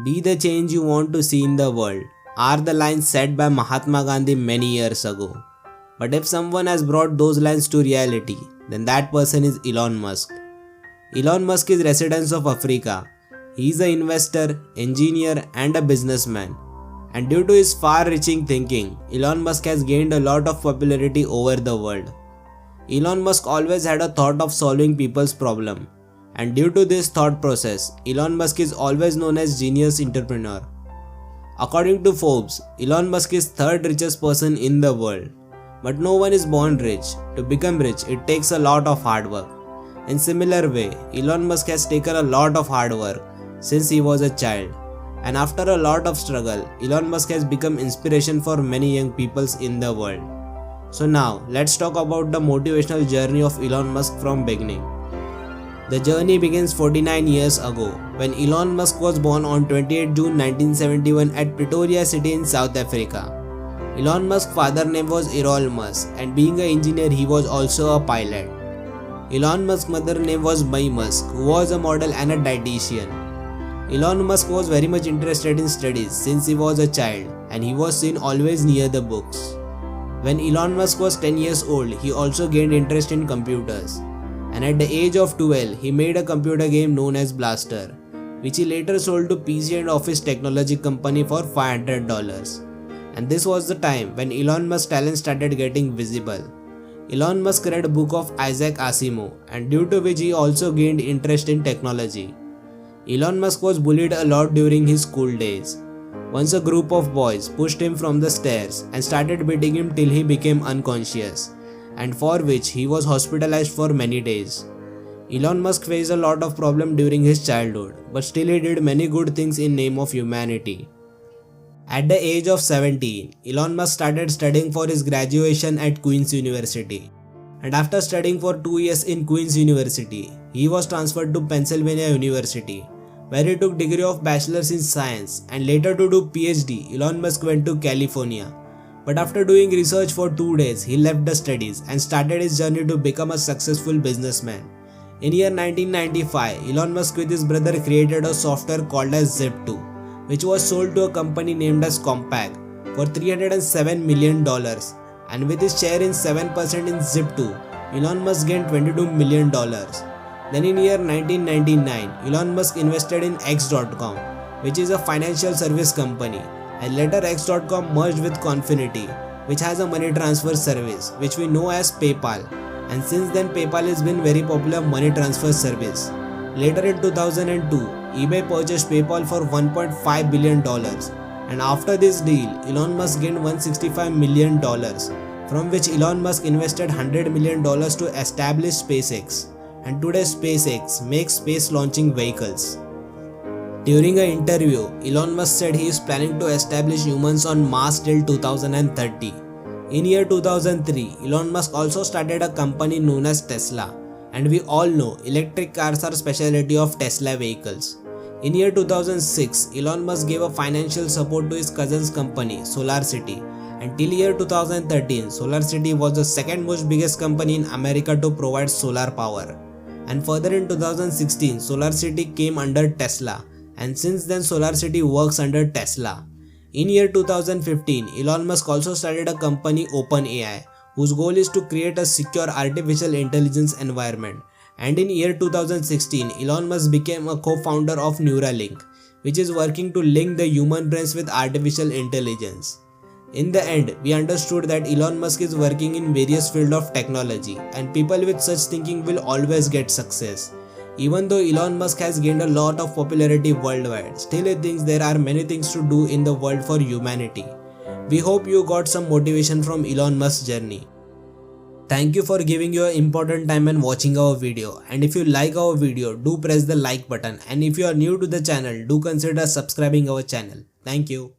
Be the change you want to see in the world are the lines said by Mahatma Gandhi many years ago. But if someone has brought those lines to reality, then that person is Elon Musk. Elon Musk is resident of Africa. He is an investor, engineer and a businessman. And due to his far-reaching thinking, Elon Musk has gained a lot of popularity over the world. Elon Musk always had a thought of solving people's problem. And due to this thought process, Elon Musk is always known as genius entrepreneur. According to Forbes, Elon Musk is third richest person in the world. But no one is born rich. To become rich, it takes a lot of hard work. In similar way, Elon Musk has taken a lot of hard work since he was a child. And after a lot of struggle, Elon Musk has become inspiration for many young peoples in the world. So now, let's talk about the motivational journey of Elon Musk from beginning. The journey begins 49 years ago when Elon Musk was born on 28 June 1971 at Pretoria City in South Africa. Elon Musk's father name was Errol Musk and being an engineer he was also a pilot. Elon Musk's mother name was Mai Musk who was a model and a dietitian. Elon Musk was very much interested in studies since he was a child and he was seen always near the books. When Elon Musk was 10 years old, he also gained interest in computers. And at the age of 12, he made a computer game known as Blaster, which he later sold to PC and Office Technology Company for $500. And this was the time when Elon Musk's talent started getting visible. Elon Musk read a book of Isaac Asimov, and due to which he also gained interest in technology. Elon Musk was bullied a lot during his school days. Once a group of boys pushed him from the stairs and started beating him till he became unconscious, and for which he was hospitalized for many days. Elon Musk faced a lot of problems during his childhood, but still he did many good things in name of humanity. At the age of 17, Elon Musk started studying for his graduation at Queen's University. And after studying for 2 years in Queen's University, he was transferred to Pennsylvania University, where he took degree of Bachelor's in Science, and later to do PhD, Elon Musk went to California. But after doing research for 2 days, he left the studies and started his journey to become a successful businessman. In year 1995, Elon Musk with his brother created a software called as Zip2, which was sold to a company named as Compaq for $307 million. And with his share in 7% in Zip2, Elon Musk gained $22 million. Then in year 1999, Elon Musk invested in X.com, which is a financial service company. And later X.com merged with Confinity, which has a money transfer service which we know as PayPal, and since then PayPal has been very popular money transfer service. Later in 2002, eBay purchased PayPal for $1.5 billion, and after this deal, Elon Musk gained $165 million, from which Elon Musk invested $100 million to establish SpaceX, and today SpaceX makes space launching vehicles. During an interview, Elon Musk said he is planning to establish humans on Mars till 2030. In year 2003, Elon Musk also started a company known as Tesla, and we all know electric cars are specialty of Tesla vehicles. In year 2006, Elon Musk gave a financial support to his cousin's company, SolarCity, and till year 2013, SolarCity was the second most biggest company in America to provide solar power. And further in 2016, SolarCity came under Tesla, and since then SolarCity works under Tesla. In year 2015, Elon Musk also started a company OpenAI, whose goal is to create a secure artificial intelligence environment. And in year 2016, Elon Musk became a co-founder of Neuralink, which is working to link the human brains with artificial intelligence. In the end, we understood that Elon Musk is working in various fields of technology, and people with such thinking will always get success. Even though Elon Musk has gained a lot of popularity worldwide, still he thinks there are many things to do in the world for humanity. We hope you got some motivation from Elon Musk's journey. Thank you for giving your important time and watching our video, and if you like our video, do press the like button, and if you are new to the channel, do consider subscribing our channel. Thank you.